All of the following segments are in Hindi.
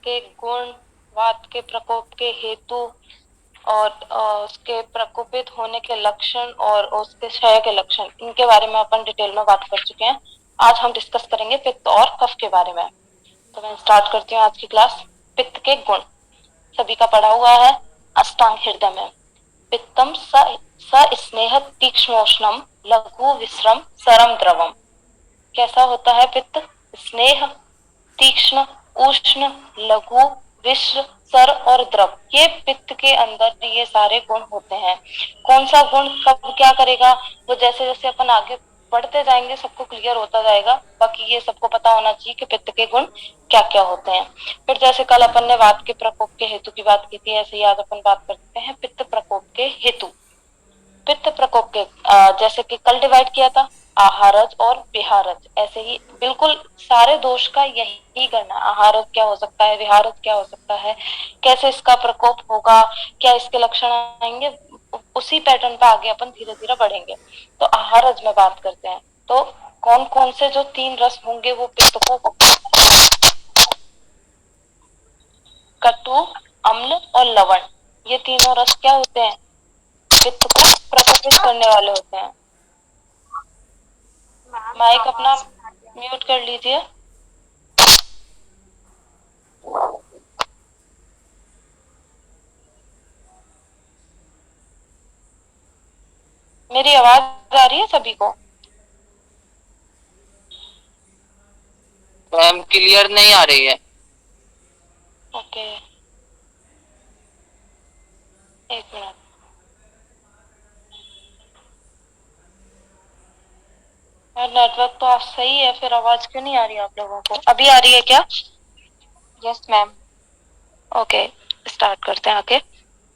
के गुण, वात के प्रकोप के हेतु और उसके प्रकोपित होने के लक्षण और उसके क्षय के लक्षण, इनके बारे में अपन डिटेल में बात कर चुके हैं। आज हम डिस्कस करेंगे पित्त और कफ के बारे में। तो मैं स्टार्ट करती हूँ आज की क्लास। पित्त के गुण सभी का पढ़ा हुआ है अष्टांग हृदय में। पित्तम स स्नेह तीक्ष्णोष्णम लघु विश्रम सरम द्रवम। कैसा होता है पित्त? स्नेह, तीक्ष्ण, उष्ण, लघु, विश्र, सर और द्रव, ये पित्त के अंदर ये सारे गुण होते हैं। कौन सा गुण कब क्या करेगा, वो जैसे जैसे अपन आगे बढ़ते जाएंगे सबको क्लियर होता जाएगा। बाकी ये सबको पता होना चाहिए कि पित्त के गुण क्या क्या होते हैं। फिर जैसे कल अपन ने वात के प्रकोप के हेतु की बात की थी, ऐसे ही आज अपन बात करते हैं पित्त प्रकोप के हेतु। पित्त प्रकोप के जैसे कि कल डिवाइड किया था आहारज और विहारज, ऐसे ही बिल्कुल सारे दोष का यही करना। आहारज क्या हो सकता है, विहारज क्या हो सकता है, कैसे इसका प्रकोप होगा, क्या इसके लक्षण आएंगे, उसी पैटर्न पे आगे अपन धीरे धीरे बढ़ेंगे। तो आहारज में बात करते हैं। तो कौन कौन से जो 3 रस होंगे वो पित्त को कटु, अम्ल और लवण, ये तीनों रस क्या होते हैं? पित्त को प्रकोपित करने वाले होते हैं। माइक अपना म्यूट कर लीजिए। मेरी आवाज आ रही है सभी को? मैम क्लियर नहीं आ रही है। ओके, एक मिनट। नेटवर्क तो आप सही है, फिर आवाज क्यों नहीं आ रही आप लोगों को? अभी आ रही है क्या? Yes ma'am. ओके, स्टार्ट करते हैं आगे।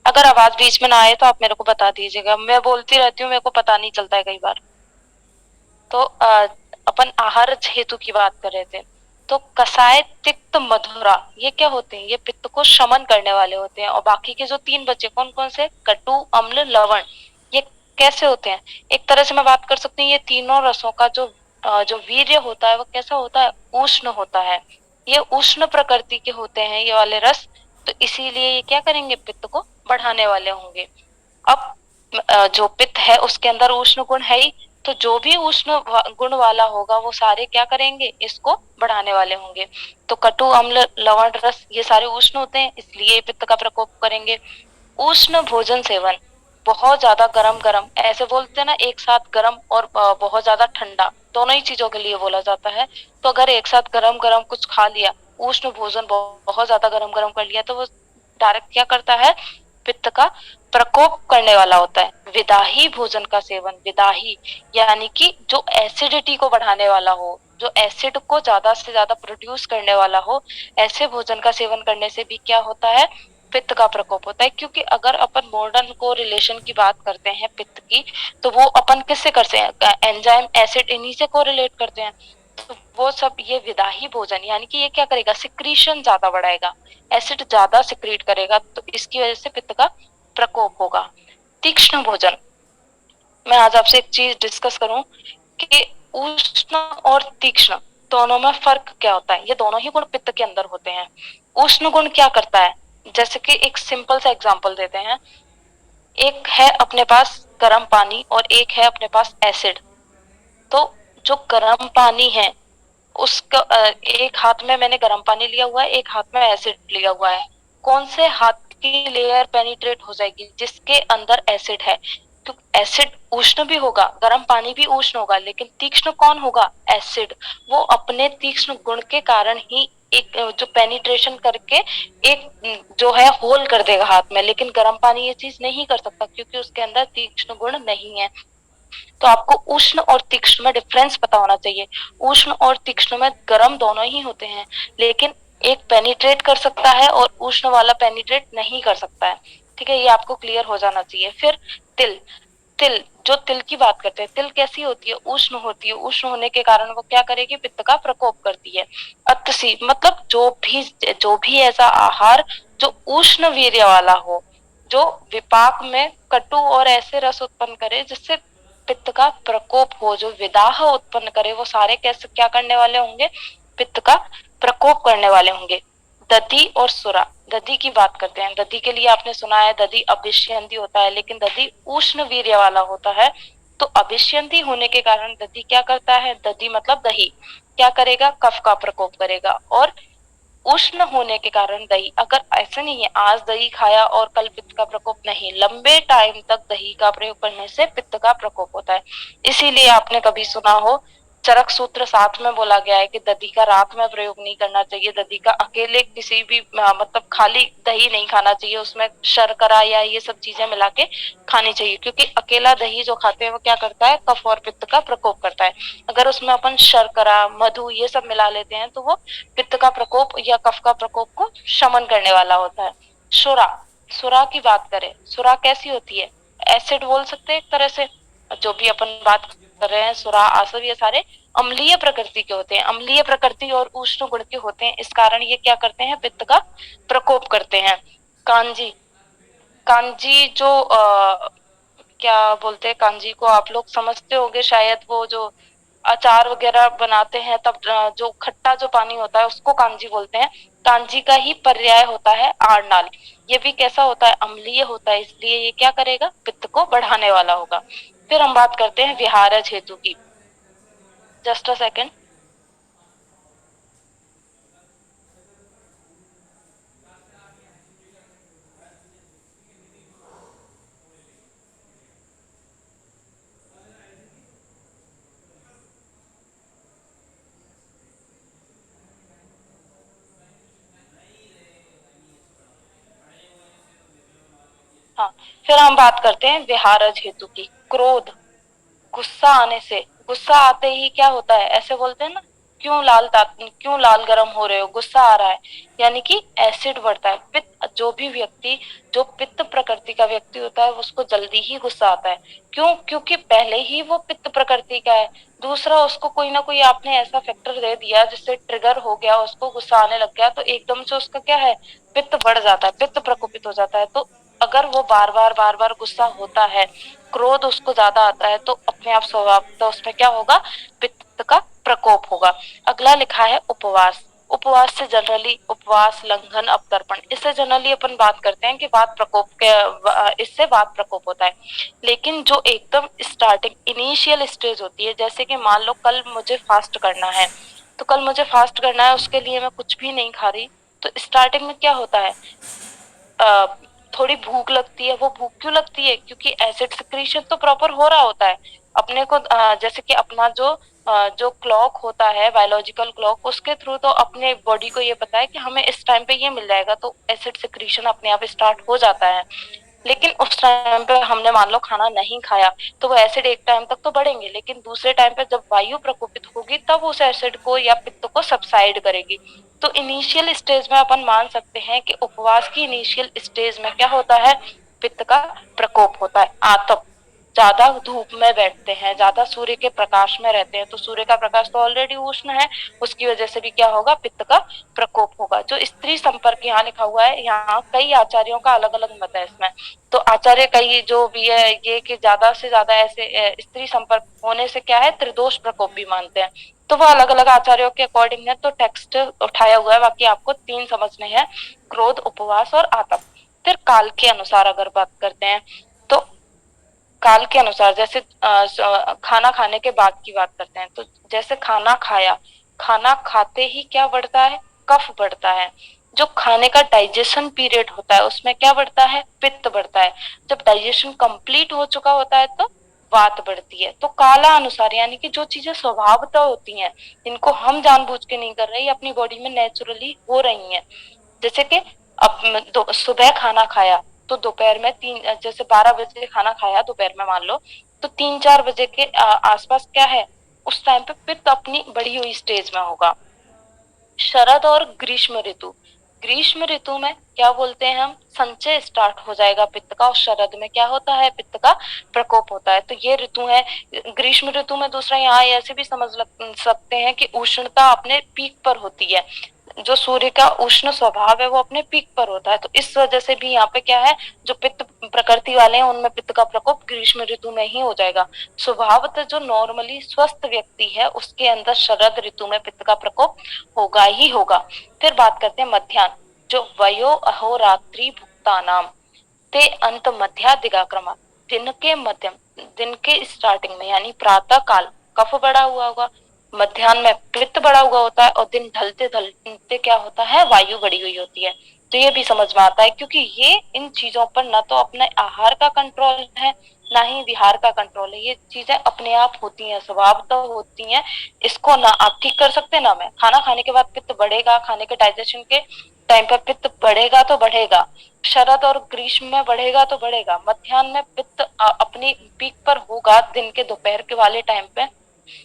अगर आवाज बीच में ना आए तो आप मेरे को बता दीजिएगा, मैं बोलती रहती हूँ, मेरे को पता नहीं चलता है कई बार। तो अपन आहार हेतु की बात कर रहे थे। तो कसाय, तिक्त, मधुरा, ये क्या होते हैं? ये पित्त को शमन करने वाले होते हैं। और बाकी के जो 3 बचे कौन कौन से? कटु, अम्ल, लवण, ये कैसे होते हैं? एक तरह से मैं बात कर सकती हूँ, ये तीनों रसों का जो वीर्य होता है वो कैसा होता है? उष्ण होता है। ये उष्ण प्रकृति के होते हैं ये वाले रस। तो इसीलिए ये क्या करेंगे? पित्त को बढ़ाने वाले होंगे। अब जो पित्त है उसके अंदर उष्ण गुण है ही, तो जो भी उष्ण गुण वाला होगा वो सारे क्या करेंगे? इसको बढ़ाने वाले होंगे। तो कटु, अम्ल, लवण, रस, ये सारे उष्ण होते हैं, इसलिए पित्त का प्रकोप करेंगे। उष्ण भोजन सेवन, बहुत ज्यादा गरम गरम, ऐसे बोलते हैं ना एक साथ गरम और बहुत ज्यादा ठंडा, दोनों ही चीजों के लिए बोला जाता है। तो अगर एक साथ गरम गरम कुछ खा लिया, उष्ण भोजन बहुत ज्यादा गरम गरम कर लिया, तो वो डायरेक्ट क्या करता है? पित्त का प्रकोप करने वाला होता है। विदाही भोजन का सेवन, विदाही यानी कि जो एसिडिटी को बढ़ाने वाला हो, जो एसिड को ज्यादा से ज्यादा प्रोड्यूस करने वाला हो, ऐसे भोजन का सेवन करने से भी क्या होता है? पित्त का प्रकोप होता है। क्योंकि अगर अपन मॉडर्न को रिलेशन की बात करते हैं पित्त की, तो वो अपन किससे करते हैं? एंजाइम, एसिड, इन्हीं से कोरिलेट करते हैं। तो वो सब ये विदाही भोजन यानी कि ये क्या करेगा? सिक्रीशन ज्यादा बढ़ाएगा, एसिड ज्यादा सिक्रीट करेगा, तो इसकी वजह से पित्त का प्रकोप होगा। तीक्ष्ण भोजन, मैं आज आपसे एक चीज डिस्कस करूं कि उष्ण और तीक्ष्ण दोनों में फर्क क्या होता है। ये दोनों ही गुण पित्त के अंदर होते हैं। उष्ण गुण क्या करता है? जैसे कि एक सिंपल सा एग्जांपल देते हैं। एक है अपने पास गर्म पानी और एक है अपने पास एसिड। तो जो गर्म पानी है उसका एक हाथ में मैंने गर्म पानी लिया हुआ है, एक हाथ में एसिड लिया हुआ है। कौन से हाथ की लेयर पेनिट्रेट हो जाएगी? जिसके अंदर एसिड है। क्योंकि एसिड उष्ण भी होगा, गर्म पानी भी उष्ण होगा, लेकिन तीक्ष्ण कौन होगा? एसिड। वो अपने तीक्ष्ण गुण के कारण ही एक जो पेनिट्रेशन करके एक जो है होल कर देगा हाथ में, लेकिन गर्म पानी ये चीज नहीं कर सकता क्योंकि उसके अंदर तीक्ष्ण गुण नहीं है। तो आपको उष्ण और तीक्ष्ण में डिफरेंस पता होना चाहिए। उष्ण और तीक्ष्ण में गर्म दोनों ही होते हैं, लेकिन एक पेनिट्रेट कर सकता है और उष्ण वाला पेनिट्रेट नहीं कर सकता है। ठीक है, ये आपको क्लियर हो जाना चाहिए। फिर तिल, तिल जो तिल की बात करते हैं, तिल कैसी होती है? उष्ण होती है। उष्ण होने के कारण वो क्या करेगी? पित्त का प्रकोप करती है। अतसी मतलब जो भी ऐसा आहार जो उष्ण वीर्य वाला हो, जो विपाक में कटु और ऐसे रस उत्पन्न करे जिससे पित्त का प्रकोप हो, जो विदाह उत्पन्न करे, वो सारे कैसे क्या करने वाले होंगे? पित्त का प्रकोप करने वाले होंगे। दधि और सुरा। दधि की बात करते हैं। दधि के लिए आपने सुना है दधि अभिष्यंदी होता है, लेकिन दधि उष्ण वीर्य वाला होता है। तो अभिष्यंदी होने के कारण दधि क्या करता है, दधि मतलब दही, क्या करेगा, कफ का प्रकोप करेगा। और उष्ण होने के कारण दही, अगर ऐसे नहीं है आज दही खाया और कल पित्त का प्रकोप, नहीं, लंबे टाइम तक दही का प्रयोग करने से पित्त का प्रकोप होता है। इसीलिए आपने कभी सुना हो चरक सूत्र 7 में बोला गया है कि दधी का रात में प्रयोग नहीं करना चाहिए। दधी का अकेले किसी भी मतलब खाली दही नहीं खाना चाहिए, उसमें शर्करा या ये सब चीजें मिला के खानी चाहिए, क्योंकि अकेला दही जो खाते हैं वो क्या करता है, कफ और पित्त का प्रकोप करता है। अगर उसमें अपन शर्करा, मधु ये सब मिला लेते हैं तो वो पित्त का प्रकोप या कफ का प्रकोप को शमन करने वाला होता है। सुरा, सुरा की बात करें, सुरा कैसी होती है, एसिड बोल सकते हैं एक तरह से। जो भी अपन बात कर रहे हैं, सुरा, आसव, ये सारे अम्लीय प्रकृति के होते हैं, अम्लीय प्रकृति और उष्ण गुण के होते हैं। इस कारण ये क्या करते हैं, पित्त का प्रकोप करते हैं। कांजी, कांजी जो क्या बोलते हैं, कांजी को आप लोग समझते होंगे शायद, वो जो अचार वगैरह बनाते हैं तब जो खट्टा जो पानी होता है उसको कांजी बोलते हैं। कांजी का ही पर्याय होता है आरनाल। ये भी कैसा होता है, अम्लीय होता है, इसलिए ये क्या करेगा, पित्त को बढ़ाने वाला होगा। फिर हम बात करते हैं विहारज हेतु की। Just a second. हाँ, फिर हम बात करते हैं विहारज हेतु की। क्रोध, गुस्सा आने से, गुस्सा आते ही क्या होता है, ऐसे बोलते हैं ना, क्यों लाल गरम हो रहे हो, गुस्सा आ रहा है, यानी कि एसिड बढ़ता है। पित्त, जो भी व्यक्ति जो पित्त प्रकृति का व्यक्ति होता है उसको जल्दी ही गुस्सा आता है। क्यों, क्योंकि पहले ही वो पित्त प्रकृति का है। दूसरा, उसको कोई ना कोई आपने ऐसा फैक्टर दे दिया जिससे ट्रिगर हो गया, उसको गुस्सा आने लग गया, तो एकदम से उसका क्या है, पित्त बढ़ जाता है, पित्त प्रकोपित हो जाता है। तो अगर वो बार बार गुस्सा होता है, क्रोध उसको ज्यादा आता है, तो अपने आप स्वभाव तो उसमें क्या होगा, पित्त का प्रकोप होगा। अगला लिखा है उपवास। उपवास से जनरली, उपवास, लंघन, अवतर्पण, इससे जनरली अपन बात करते हैं कि वात प्रकोप के, इससे वात प्रकोप होता है। लेकिन जो एकदम स्टार्टिंग इनिशियल स्टेज होती है, जैसे कि मान लो कल मुझे फास्ट करना है, तो कल मुझे फास्ट करना है, उसके लिए मैं कुछ भी नहीं खा रही, तो स्टार्टिंग में क्या होता है, अ, थोड़ी भूख लगती है। वो भूख क्यों लगती है, क्योंकि एसिड सिक्रीशन तो प्रॉपर हो रहा होता है। अपने को जैसे कि अपना जो क्लॉक होता है, बायोलॉजिकल क्लॉक, उसके थ्रू तो अपने बॉडी को ये पता है कि हमें इस टाइम पे ये मिल जाएगा, तो एसिड सिक्रीशन अपने आप स्टार्ट हो जाता है। लेकिन उस टाइम पे हमने मान लो खाना नहीं खाया, तो वो एसिड एक टाइम तक तो बढ़ेंगे, लेकिन दूसरे टाइम पे जब वायु प्रकोपित होगी तब उस एसिड को या पित्त को सबसाइड करेगी। तो इनिशियल स्टेज में अपन मान सकते हैं कि उपवास की इनिशियल स्टेज में क्या होता है, पित्त का प्रकोप होता है। आतप, ज्यादा धूप में बैठते हैं, ज्यादा सूर्य के प्रकाश में रहते हैं, तो सूर्य का प्रकाश तो ऑलरेडी उष्ण है, उसकी वजह से भी क्या होगा, पित्त का प्रकोप होगा। जो स्त्री संपर्क यहाँ लिखा हुआ है, यहाँ कई आचार्यों का अलग अलग मत है इसमें। तो आचार्य कई जो भी है ये कि ज्यादा से ज्यादा ऐसे स्त्री संपर्क होने से क्या है, त्रिदोष प्रकोप भी मानते हैं। तो वो अलग अलग आचार्यों के अकॉर्डिंग है, तो टेक्स्ट उठाया हुआ है, बाकी आपको 3 समझने हैं, क्रोध, उपवास और आतप। फिर काल के अनुसार अगर बात करते हैं, तो काल के अनुसार जैसे खाना खाने के बाद की बात करते हैं, तो जैसे खाना खाया, खाना खाते ही क्या बढ़ता है, कफ बढ़ता है। जो खाने का डाइजेशन पीरियड होता है उसमें क्या बढ़ता है, पित्त बढ़ता है। जब डाइजेशन कंप्लीट हो चुका होता है तो वात बढ़ती है। तो काला अनुसार यानी कि जो चीजें स्वभावतः होती हैं, इनको हम जानबूझ के नहीं कर रहे, अपनी बॉडी में नेचुरली हो रही हैं। जैसे कि अब सुबह खाना खाया, तो दोपहर में जैसे 12 बजे खाना खाया दोपहर में मान लो, तो 3-4 बजे के आसपास क्या है, उस टाइम पे पित्त अपनी बढ़ी हुई स्टेज में होगा। शरद और ग्रीष्म ऋतु, ग्रीष्म ऋतु में क्या बोलते हैं हम, संचय स्टार्ट हो जाएगा पित्त का, और शरद में क्या होता है, पित्त का प्रकोप होता है। तो ये ऋतु है। ग्रीष्म ऋतु में दूसरा यहाँ ऐसे भी समझ सकते हैं कि उष्णता अपने पीक पर होती है। जो सूर्य का उष्ण स्वभाव है वो अपने पीक पर होता है, तो इस वजह से भी यहाँ पे क्या है, जो पित्त प्रकृति वाले हैं उनमें पित्त का प्रकोप ग्रीष्म ऋतु में ही हो जाएगा। स्वभावतः जो नॉर्मली स्वस्थ व्यक्ति है उसके अंदर शरद ऋतु में पित्त का प्रकोप होगा ही होगा। फिर बात करते हैं मध्याह्न, जो वयो अहोरात्रि भुक्तानाम ते अंत मध्या दिगाक्रम, दिन के मध्यम, दिन के स्टार्टिंग में यानी प्रातः काल कफ बढ़ा हुआ होगा, मध्याह्न में पित्त बढ़ा हुआ होता है, और दिन ढलते ढलते क्या होता है, वायु बढ़ी हुई होती है। तो ये भी समझ में आता है, क्योंकि ये इन चीजों पर ना तो अपने आहार का कंट्रोल है ना ही विहार का कंट्रोल है, ये चीजें अपने आप होती हैं, स्वभाव तो होती हैं, इसको ना आप ठीक कर सकते ना मैं। खाना खाने के बाद पित्त बढ़ेगा, खाने के डाइजेशन के टाइम पर पित्त बढ़ेगा तो बढ़ेगा, शरद और ग्रीष्म में बढ़ेगा तो बढ़ेगा, मध्याह्न में पित्त अपनी पीक पर होगा, दिन के दोपहर के वाले टाइम पे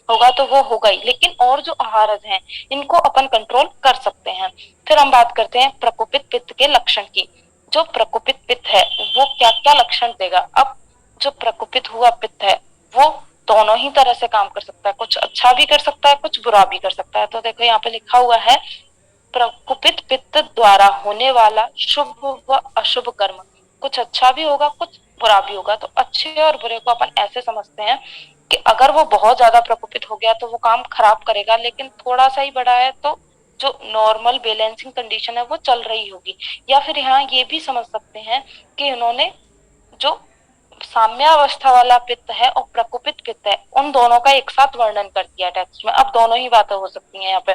होगा तो वो होगा ही, लेकिन और जो आहारज हैं इनको अपन कंट्रोल कर सकते हैं। फिर हम बात करते हैं प्रकोपित पित्त के लक्षण की। जो प्रकोपित पित्त है वो क्या क्या लक्षण देगा। अब जो प्रकोपित हुआ पित्त है वो दोनों ही तरह से काम कर सकता है, कुछ अच्छा भी कर सकता है कुछ बुरा भी कर सकता है। तो देखो यहाँ पे लिखा हुआ है, प्रकुपित पित्त द्वारा होने वाला शुभ व अशुभ कर्म, कुछ अच्छा भी होगा कुछ बुरा भी होगा। तो अच्छे और बुरे को अपन ऐसे समझते हैं कि अगर वो बहुत ज्यादा प्रकोपित हो गया तो वो काम खराब करेगा, लेकिन थोड़ा सा ही बढ़ा है तो जो नॉर्मल बैलेंसिंग कंडीशन है वो चल रही होगी। या फिर यहाँ ये भी समझ सकते हैं कि इन्होंने जो साम्यावस्था वाला पित्त है और प्रकोपित पित्त है उन दोनों का एक साथ वर्णन कर दिया टेक्स्ट में। अब दोनों ही बातें हो सकती हैं यहाँ पे,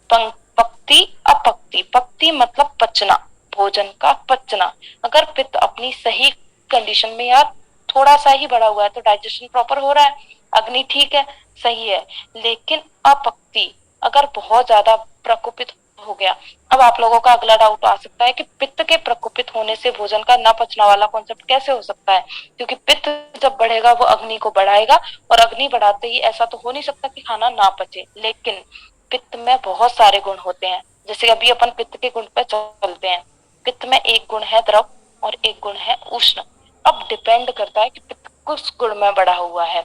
पक्ति अपक्ति। पक्ति मतलब पचना, भोजन का पचना। अगर पित्त अपनी सही कंडीशन में, यार थोड़ा सा ही बढ़ा हुआ है तो डाइजेशन प्रॉपर हो रहा है, अग्नि ठीक है सही है, लेकिन अपक्ति अगर बहुत ज्यादा प्रकोपित हो गया। अब आप लोगों का अगला डाउट आ सकता है कि पित्त के प्रकोपित होने से भोजन का न पचना वाला कॉन्सेप्ट कैसे हो सकता है, क्योंकि पित्त जब बढ़ेगा वो अग्नि को बढ़ाएगा, और अग्नि बढ़ाते ही ऐसा तो हो नहीं सकता कि खाना ना पचे। लेकिन पित्त में बहुत सारे गुण होते हैं, जैसे अभी अपन पित्त के गुण पे चलते हैं। पित्त में एक गुण है द्रव और एक गुण है उष्ण। अब डिपेंड करता है कि पित्त किस गुण में बढ़ा हुआ है।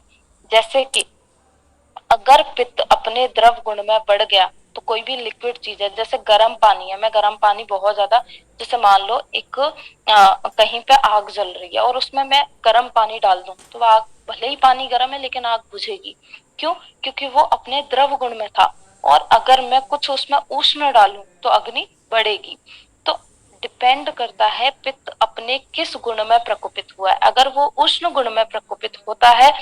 जैसे कि अगर पित्त अपने द्रव गुण में बढ़ गया तो कोई भी लिक्विड चीज है, जैसे गर्म पानी है, मैं गर्म पानी बहुत ज्यादा, जैसे मान लो एक कहीं पे आग जल रही है और उसमें मैं गर्म पानी डाल दूं तो आग, भले ही पानी गर्म है लेकिन आग बुझेगी। क्यों? क्योंकि वो अपने द्रव गुण में था। और अगर मैं कुछ उसमें उष्ण डालूं तो अग्नि बढ़ेगी। तो डिपेंड करता है पित्त अपने किस गुण में प्रकोपित हुआ है। अगर वो उष्ण गुण में प्रकोपित होता है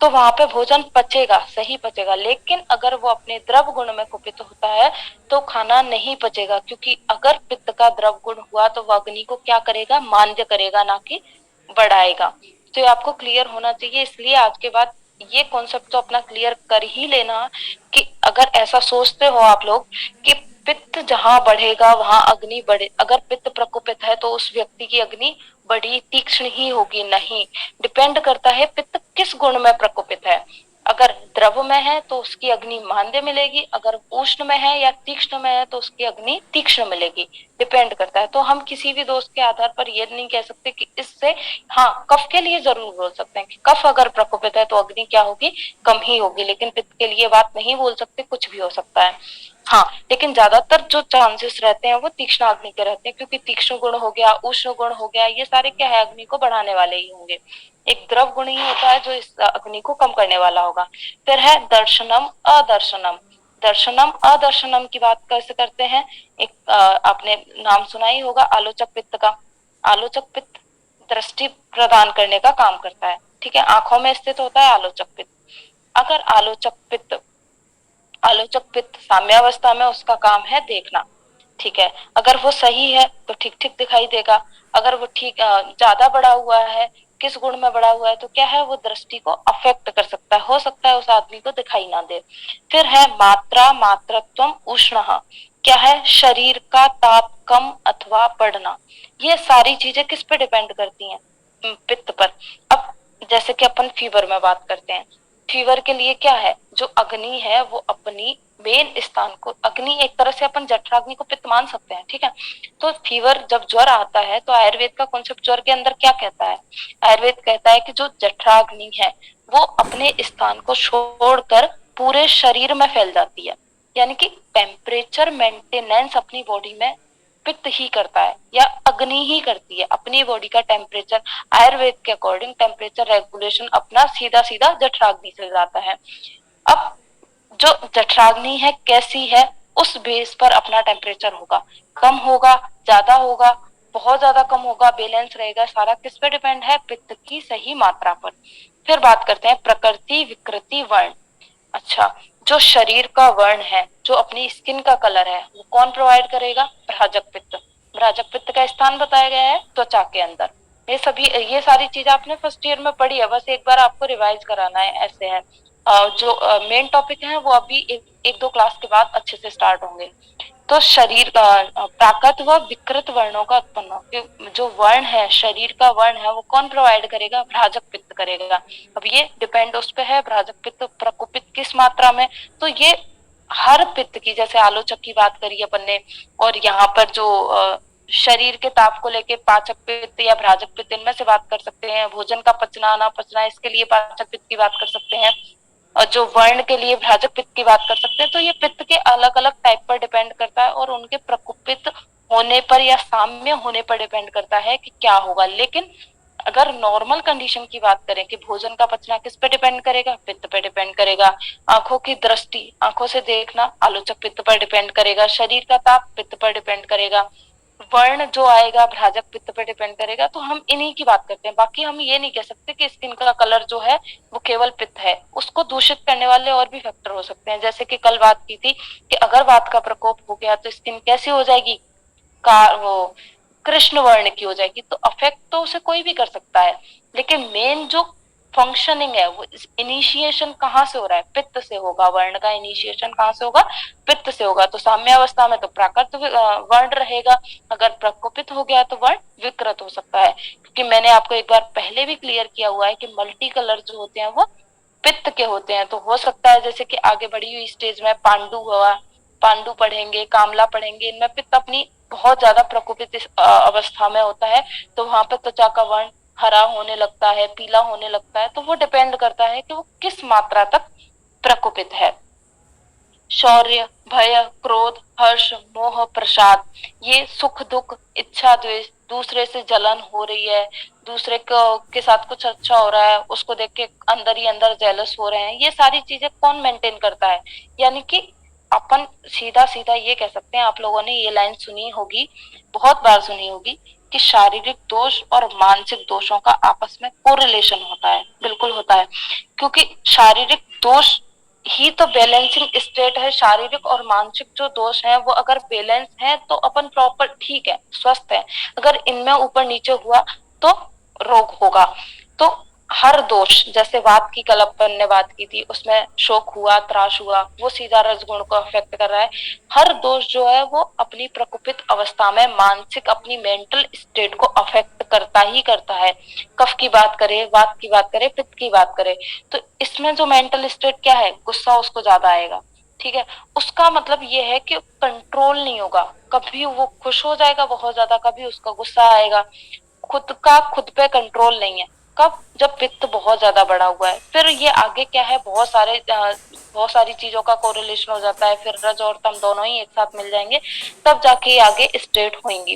तो वहां पे भोजन पचेगा, सही पचेगा, लेकिन अगर वो अपने द्रव गुण में कुपित होता है तो खाना नहीं पचेगा, क्योंकि अगर पित्त का द्रव गुण हुआ तो वो अग्नि को क्या करेगा, मांद्य करेगा, ना कि बढ़ाएगा। तो ये आपको क्लियर होना चाहिए, इसलिए आज के बाद ये कॉन्सेप्ट तो अपना क्लियर कर ही लेना कि अगर ऐसा सोचते हो आप लोग कि पित्त जहां बढ़ेगा वहां अग्नि बढ़े, अगर पित्त प्रकोपित है तो उस व्यक्ति की अग्नि बड़ी तीक्ष्ण ही होगी, नहीं। डिपेंड करता है पित्त किस गुण में प्रकोपित है। अगर द्रव में है तो उसकी अग्नि मांद्य मिलेगी, अगर उष्ण में है या तीक्ष्ण में है तो उसकी अग्नि तीक्ष्ण मिलेगी। डिपेंड करता है। तो हम किसी भी दोस्त के आधार पर ये नहीं कह सकते कि इससे, हाँ कफ के लिए जरूर बोल सकते हैं कि कफ अगर प्रकोपित है तो अग्नि क्या होगी, कम ही होगी, लेकिन पित्त के लिए बात नहीं बोल सकते, कुछ भी हो सकता है। हाँ, लेकिन ज्यादातर जो चांसेस रहते हैं वो तीक्ष्ण अग्नि के रहते हैं, क्योंकि तीक्ष्ण गुण हो गया, उष्ण गुण हो गया, ये सारे क्या है, अग्नि को बढ़ाने वाले ही होंगे। एक द्रव गुण ही होता है जो इस अग्नि को कम करने वाला होगा। फिर है दर्शनम अदर्शनम। दर्शनम अदर्शनम की बात कैसे करते हैं, एक आपने नाम सुना ही होगा आलोचक पित्त का। आलोचक पित्त दृष्टि प्रदान करने का काम करता है, ठीक है, आंखों में स्थित होता है आलोचक पित्त। अगर आलोचक पित्त साम्यावस्था में, उसका काम है देखना, ठीक है, अगर वो सही है तो ठीक ठीक दिखाई देगा। अगर वो ठीक ज्यादा बढ़ा हुआ है, किस गुण में बढ़ा हुआ है, तो क्या है, वो दृष्टि को अफेक्ट कर सकता है, हो सकता है उस आदमी को दिखाई ना दे। फिर है मात्रा मात्रत्वम उष्ण, क्या है, शरीर का ताप कम अथवा बढ़ना। ये सारी चीजें किस पे डिपेंड करती हैं, पित्त पर। अब जैसे कि अपन फीवर में बात करते हैं, फीवर के लिए क्या है, जो अग्नि है वो अपनी मेन स्थान को, अग्नि एक तरह से अपन जठराग्नि को पित्त मान सकते हैं, ठीक है। तो फीवर जब ज्वर आता है तो आयुर्वेद का कॉन्सेप्ट ज्वर के अंदर क्या कहता है, आयुर्वेद कहता है कि जो जठराग्नि है वो अपने स्थान को छोड़कर पूरे शरीर में फैल जाती है। यानी कि टेम्परेचर मेंटेनेंस अपनी बॉडी में पित्त ही करता है या अग्नि ही करती है अपनी बॉडी का टेम्परेचर। आयुर्वेद के अकॉर्डिंग टेम्परेचर रेगुलेशन अपना सीधा सीधा जठराग्नि से जाता है। अब जो जठराग्नि है कैसी है, उस बेस पर अपना टेम्परेचर होगा, कम होगा, ज्यादा होगा, बहुत ज्यादा कम होगा, बैलेंस रहेगा, सारा किस पे डिपेंड है, पित्त की सही मात्रा पर। फिर बात करते हैं प्रकृति विकृति वर्ण। अच्छा, जो शरीर का वर्ण है, जो अपनी स्किन का कलर है, वो कौन प्रोवाइड करेगा, भ्राजक पित्त। भ्राजक पित्त का स्थान बताया गया है त्वचा के अंदर। ये सारी चीज आपने फर्स्ट ईयर में पढ़ी है, बस एक बार आपको रिवाइज कराना है, ऐसे है। जो मेन टॉपिक है वो अभी एक दो क्लास के बाद अच्छे से स्टार्ट होंगे। तो शरीर का प्राकृत व विकृत वर्णों का उत्पन्न, जो वर्ण है, शरीर का वर्ण है, वो कौन प्रोवाइड करेगा, भ्राजक पित्त करेगा। अब ये डिपेंड उस पे है भ्राजक पित्त प्रकोपित किस मात्रा में। तो ये हर पित्त की, जैसे आलोचक की बात करी अपन ने, और यहाँ पर जो शरीर के ताप को लेके पाचक पित्त या भ्राजक पित्त, इनमें से बात कर सकते हैं। भोजन का पचना ना पचना, इसके लिए पाचक पित्त की बात कर सकते हैं, और जो वर्ण के लिए भ्राजक पित्त की बात कर सकते हैं। तो ये पित्त के अलग अलग टाइप पर डिपेंड करता है और उनके प्रकोपित होने पर या साम्य होने पर डिपेंड करता है कि क्या होगा। लेकिन अगर नॉर्मल कंडीशन की बात करें कि भोजन का पचना किस पे डिपेंड करेगा, पित्त पे डिपेंड करेगा। आंखों की दृष्टि, आंखों से देखना, आलोचक पित्त पर डिपेंड करेगा। शरीर का ताप पित्त पर डिपेंड करेगा। वर्ण जो आएगा भ्राजक पित्त पे डिपेंड करेगा। तो हम इन्हीं की बात करते हैं, बाकी हम ये नहीं कह सकते कि स्किन का कलर जो है वो केवल पित्त है। उसको दूषित करने वाले और भी फैक्टर हो सकते हैं, जैसे कि कल बात की थी कि अगर वात का प्रकोप हो गया तो स्किन कैसी हो जाएगी, का वो कृष्ण वर्ण की हो जाएगी। तो अफेक्ट तो उसे कोई भी कर सकता है, लेकिन मेन जो फंक्शनिंग है वो इनिशिएशन कहाँ से हो रहा है, पित्त से होगा। वर्ण का इनिशिएशन कहाँ से होगा, पित्त से होगा। तो साम्य अवस्था में तो प्राकृत वर्ण रहेगा, अगर प्रकोपित हो गया तो वर्ण विकृत हो सकता है। क्योंकि मैंने आपको एक बार पहले भी क्लियर किया हुआ है कि मल्टी कलर जो होते हैं वो पित्त के होते हैं। तो हो सकता है जैसे कि आगे बढ़ी हुई स्टेज में पांडु हुआ, पांडु पढ़ेंगे, कामला पढ़ेंगे, इनमें पित्त अपनी बहुत ज्यादा प्रकोपित अवस्था में होता है। तो वहां पर त्वचा का वर्ण हरा होने लगता है, पीला होने लगता है। तो वो डिपेंड करता है कि वो किस मात्रा तक प्रकोपित है। शौर्य, भय, क्रोध, हर्ष, मोह, प्रसाद, ये सुख दुख, इच्छा द्वेष, दूसरे से जलन हो रही है, दूसरे को के साथ कुछ अच्छा हो रहा है, उसको देख के अंदर ही अंदर जेलस हो रहे हैं, ये सारी चीजें कौन मेंटेन करता है। यानी कि अपन सीधा सीधा ये कह सकते हैं, आप लोगों ने ये लाइन सुनी होगी, बहुत बार सुनी होगी, कि शारीरिक दोष और मानसिक दोषों का आपस में कोरिलेशन होता है। बिल्कुल होता है, क्योंकि शारीरिक दोष ही तो बैलेंसिंग स्टेट है। शारीरिक और मानसिक जो दोष है वो अगर बैलेंस है तो अपन प्रॉपर ठीक है, स्वस्थ है। अगर इनमें ऊपर नीचे हुआ तो रोग होगा। तो हर दोष, जैसे वात की कल अपन ने बात की थी, उसमें शोक हुआ, त्रास हुआ, वो सीधा रजगुण को अफेक्ट कर रहा है। हर दोष जो है वो अपनी प्रकोपित अवस्था में मानसिक अपनी मेंटल स्टेट को अफेक्ट करता ही करता है। कफ की बात करें, वात की बात करें, पित्त की बात करें, तो इसमें जो मेंटल स्टेट क्या है, गुस्सा उसको ज्यादा आएगा। ठीक है, उसका मतलब ये है कि कंट्रोल नहीं होगा, कभी वो खुश हो जाएगा बहुत ज्यादा, कभी उसका गुस्सा आएगा, खुद का खुद पे कंट्रोल नहीं है। कब, जब पित्त बहुत ज्यादा बढ़ा हुआ है। फिर ये आगे क्या है, बहुत सारी चीजों का कोरिलेशन हो जाता है, फिर रज और तम दोनों ही एक साथ मिल जाएंगे, तब जाके आगे स्ट्रेट होंगी।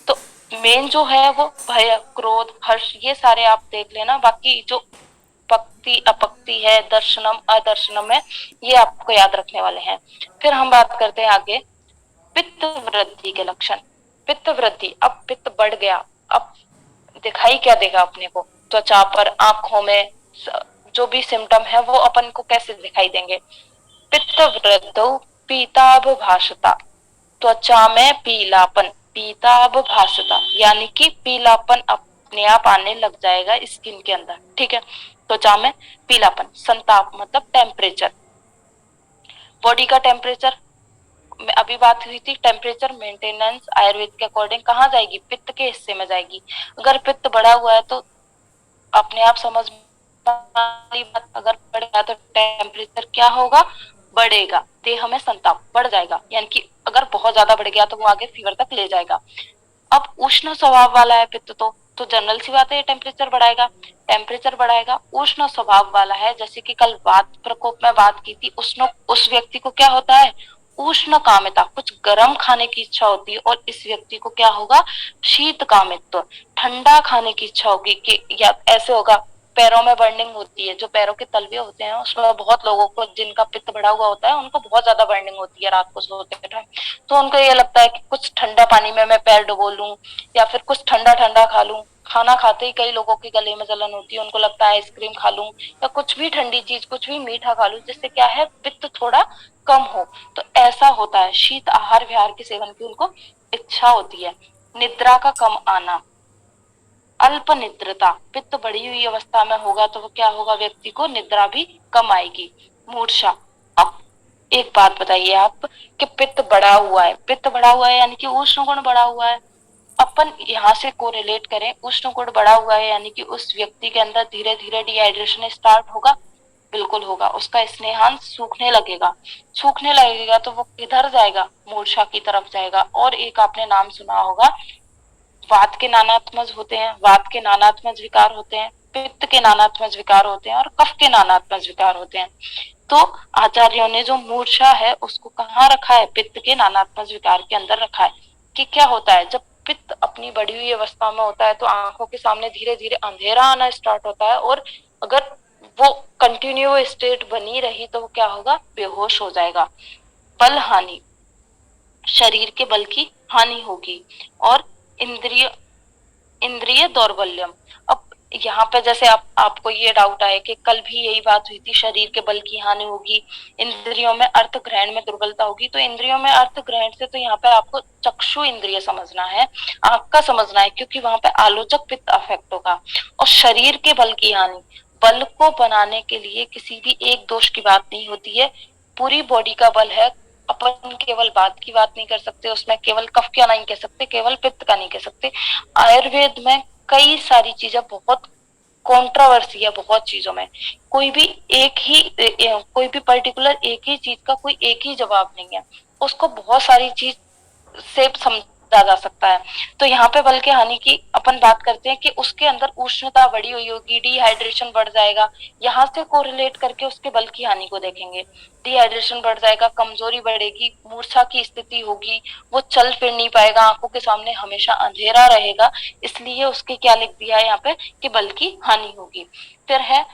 तो मेन जो है वो भय, क्रोध, हर्ष, ये सारे आप देख लेना। बाकी जो पक्ति अपक्ति है, दर्शनम अदर्शनम है, ये आपको याद रखने वाले हैं। फिर हम बात करते हैं आगे पित्त वृद्धि के लक्षण। पित्त वृद्धि, अब पित्त बढ़ गया, अब दिखाई क्या देगा अपने को, त्वचा पर, आंखों में, जो भी सिम्टम है वो अपन को कैसे दिखाई देंगे। पित्त वृद्धौ पीताभ भासता, त्वचा में पीलापन, पीताभ भासता, यानी कि पीलापन अपने आप आने लग जाएगा स्किन के अंदर। ठीक है, त्वचा में पीलापन, संताप मतलब टेम्परेचर, बॉडी का टेम्परेचर, अभी बात हुई थी टेम्परेचर मेंटेनेंस आयुर्वेद के अकॉर्डिंग कहाँ जाएगी, पित्त के हिस्से में जाएगी। अगर पित्त बढ़ा हुआ है तो अपने आप समझ वाली बात, अगर बढ़ेगा तो टेम्परेचर क्या होगा, बढ़ेगा, देह में संताप बढ़ जाएगा, यानी कि अगर बहुत ज्यादा बढ़ गया तो वो आगे फीवर तक ले जाएगा। अब उष्ण स्वभाव वाला है पित्त, तो जनरल सी बात है, टेम्परेचर बढ़ाएगा, टेम्परेचर बढ़ाएगा। उष्ण स्वभाव वाला है, जैसे कि कल वात प्रकोप में बात की थी, उष्ण, उस व्यक्ति को क्या होता है, उष्ण कामिता, कुछ गर्म खाने की इच्छा होती है, और इस व्यक्ति को क्या होगा, शीत कामित्व, ठंडा खाने की इच्छा होगी। कि या ऐसे होगा, पैरों में बर्निंग होती है, जो पैरों के तलवे होते हैं उसमें बहुत लोगों को, जिनका पित्त बढ़ा हुआ होता है, उनको बहुत ज्यादा बर्निंग होती है रात को सोते टाइम। तो उनको ये लगता है कि कुछ ठंडा पानी में मैं पैर डुबो लूं, या फिर कुछ ठंडा ठंडा खा लूं। खाना खाते ही कई लोगों के गले में जलन होती है, उनको लगता है आइसक्रीम खा लूं, या कुछ भी ठंडी चीज, कुछ भी मीठा खा लूं, जिससे क्या है, पित्त थोड़ा कम हो। तो ऐसा होता है, शीत आहार विहार के सेवन की उनको इच्छा होती है। निद्रा का कम आना, अल्प निद्रता, पित्त बढ़ी हुई अवस्था में होगा तो वो क्या होगा, व्यक्ति को निद्रा भी कम आएगी। मूर्छा। अब एक बात बताइए आप, कि पित्त बढ़ा हुआ है, पित्त बढ़ा हुआ है यानी कि उष्ण गुण बढ़ा हुआ है। अपन यहाँ से कोरिलेट करें, उष्ण गुण बढ़ा हुआ है यानी कि उस व्यक्ति के अंदर धीरे धीरे डिहाइड्रेशन स्टार्ट होगा। बिल्कुल होगा, उसका स्नेहांश सूखने लगेगा। सूखने लगेगा तो वो किधर जाएगा, मूर्छा की तरफ जाएगा। और एक आपने नाम सुना होगा, वात के नानात्मज होते हैं, वात के नानात्मज विकार होते हैं, पित्त के नानात्मज विकार होते हैं, और कफ के नानात्मज विकार होते हैं। तो आचार्यों ने जो मूर्छा है उसको कहाँ रखा है, पित्त के नानात्मज विकार के अंदर रखा है। कि क्या होता है, जब पित्त अपनी बढ़ी हुई अवस्था में होता है तो आंखों के सामने धीरे धीरे अंधेरा आना स्टार्ट होता है, और अगर वो कंटिन्यू स्टेट बनी रही तो वो क्या होगा, बेहोश हो जाएगा। बल हानि, शरीर के बल की हानि होगी। और इंद्रिय इंद्रिय दौर्बल्यम। अब यहाँ पे जैसे आपको ये डाउट आए कि कल भी यही बात हुई थी, शरीर के बल की हानि होगी, इंद्रियों में अर्थ ग्रहण में दुर्बलता होगी। तो इंद्रियों में अर्थ ग्रहण से तो यहाँ पे आपको चक्षु इंद्रिय समझना है, आंख का समझना है, क्योंकि वहां पे आलोचक पित्त अफेक्ट होगा। और शरीर के बल की हानि, बल को बनाने के लिए किसी भी एक दोष की बात नहीं होती है, पूरी बॉडी का बल है। अपन केवल बात की बात नहीं कर सकते, उसमें केवल कफ का नहीं कह सकते, केवल पित्त का नहीं कह सकते। आयुर्वेद में कई सारी चीजें बहुत कंट्रोवर्सी है, बहुत चीजों में कोई भी एक ही कोई भी पर्टिकुलर एक ही चीज का कोई एक ही जवाब नहीं है, उसको बहुत सारी चीज से समझा जा सकता है। तो यहाँ पे बल की हानि की अपन बात करते हैं कि उसके अंदर उष्णता बढ़ी हुई होगी, डिहाइड्रेशन बढ़ जाएगा। यहाँ से कोरिलेट करके उसके बल की हानि को देखेंगे, डिहाइड्रेशन बढ़ जाएगा, कमजोरी बढ़ेगी, मूर्छा की स्थिति होगी, वो चल फिर नहीं पाएगा, आंखों के सामने हमेशा अंधेरा रहेगा। इसलिए उसके क्या लिख दिया है यहाँ पे, कि बल की हानि होगी। फिर है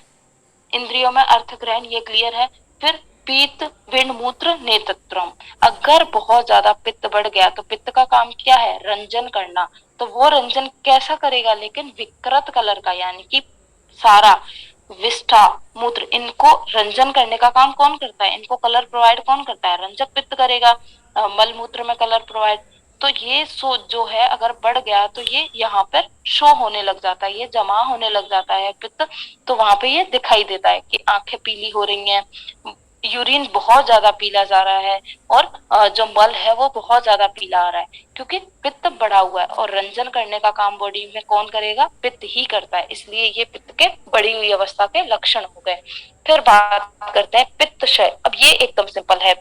इंद्रियों में अर्थ ग्रहण, ये क्लियर है। फिर पीत विण मूत्र नेतत्रम, अगर बहुत ज्यादा पित्त बढ़ गया तो पित्त का काम क्या है, रंजन करना। तो वो रंजन कैसा करेगा, लेकिन विकृत कलर का, यानी कि सारा विष्ठा मूत्र, इनको रंजन करने का काम कौन करता है, इनको कलर प्रोवाइड कौन करता है, रंजक पित्त करेगा। मल मूत्र में कलर प्रोवाइड। तो ये सो जो है अगर बढ़ गया तो ये यहाँ पर शो होने लग जाता है, ये जमा होने लग जाता है पित्त। तो वहां पे ये दिखाई देता है कि आंखें पीली हो रही हैं, यूरिन बहुत ज्यादा पीला जा रहा है, और जो मल है वो बहुत ज्यादा पीला आ रहा है, क्योंकि पित्त बढ़ा हुआ है। और रंजन करने का काम बॉडी में कौन करेगा, पित्त ही करता है। इसलिए ये पित्त के बढ़ी हुई अवस्था के लक्षण हो गए। फिर बात करते हैं पित्त क्षय। अब ये एकदम सिंपल है,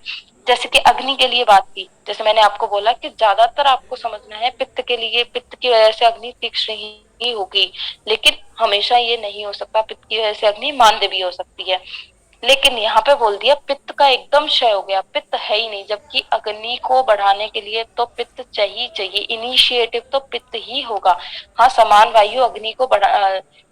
जैसे कि अग्नि के लिए बात की, जैसे मैंने आपको बोला कि ज्यादातर आपको समझना है पित्त के लिए, पित्त की वजह से अग्नि तीक्ष्ण ही होगी, लेकिन हमेशा ये नहीं हो सकता, पित्त की वजह से अग्नि मांद्य भी हो सकती है। लेकिन यहाँ पे बोल दिया पित्त का एकदम क्षय हो गया, पित्त है ही नहीं, जबकि अग्नि को बढ़ाने के लिए तो पित्त चाहिए, इनिशिएटिव तो पित्त ही होगा। हाँ, समान वायु अग्नि को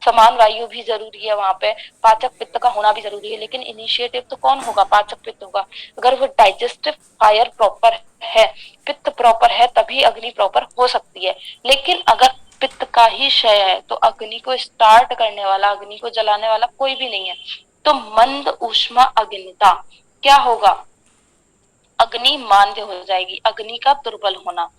समान वायु भी जरूरी है, वहां पे पाचक पित्त का होना भी जरूरी है, लेकिन इनिशिएटिव तो कौन होगा, पाचक पित्त होगा। अगर वो डाइजेस्टिव फायर प्रॉपर है, पित्त प्रॉपर है, तभी अग्नि प्रॉपर हो सकती है। लेकिन अगर पित्त का ही क्षय है तो अग्नि को स्टार्ट करने वाला, अग्नि को जलाने वाला कोई भी नहीं है। तो मंद ऊष्मा अग्निता, क्या होगा, अग्नि मांद्य हो जाएगी, अग्नि का दुर्बल होना।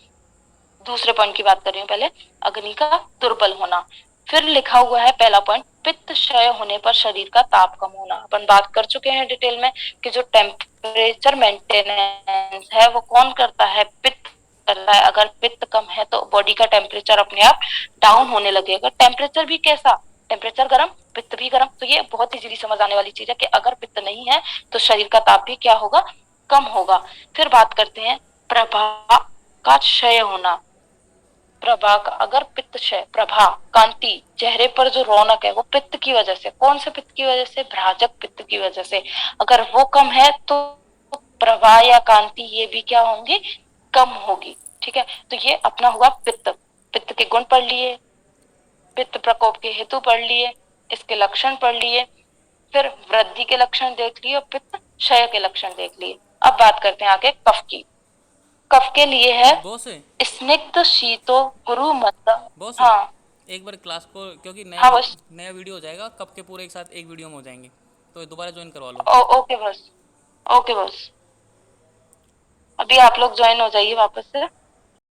दूसरे पॉइंट की बात कर रही हूँ पहले, अग्नि का दुर्बल होना। फिर लिखा हुआ है पहला पॉइंट, पित्त क्षय होने पर शरीर का ताप कम होना। अपन बात कर चुके हैं डिटेल में कि जो टेम्परेचर मेंटेनेंस है वो कौन करता है, पित्त करता है। अगर पित्त कम है तो बॉडी का टेम्परेचर अपने आप डाउन होने लगेगा। टेम्परेचर भी कैसा, टेम्परेचर गर्म, पित्त भी गर्म। तो ये बहुत इजीली समझ आने वाली चीज है कि अगर पित्त नहीं है तो शरीर का ताप भी क्या होगा, कम होगा। फिर बात करते हैं प्रभा का क्षय होना। प्रभा का, अगर पित्त क्षय, प्रभा कांति, चेहरे पर जो रौनक है वो पित्त की वजह से, कौन से पित्त की वजह से, भ्राजक पित्त की वजह से, अगर वो कम है तो प्रवाह या कांति ये भी क्या होंगी, कम होगी। ठीक है, तो ये अपना हुआ पित्त। पित्त के गुण पढ़ लिए, पित्त प्रकोप के हेतु पढ़ लिए, इसके लक्षण पढ़ लिए, फिर वृद्धि के लक्षण देख लिए और पित्त क्षय के लक्षण देख लिए। अब बात करते हैं आगे कफ की। कफ के लिए है बॉस स्निग्ध शीतो गुरु मतलब। बॉस हाँ एक बार क्लास को, क्योंकि हाँ बस। नया वीडियो हो जाएगा, कब के पूरे एक साथ एक वीडियो में हो जाएंगे, तो दोबारा ज्वाइन करवा लो। ओके बस, ओके बस, अभी आप लोग ज्वाइन हो जाइए वापस से।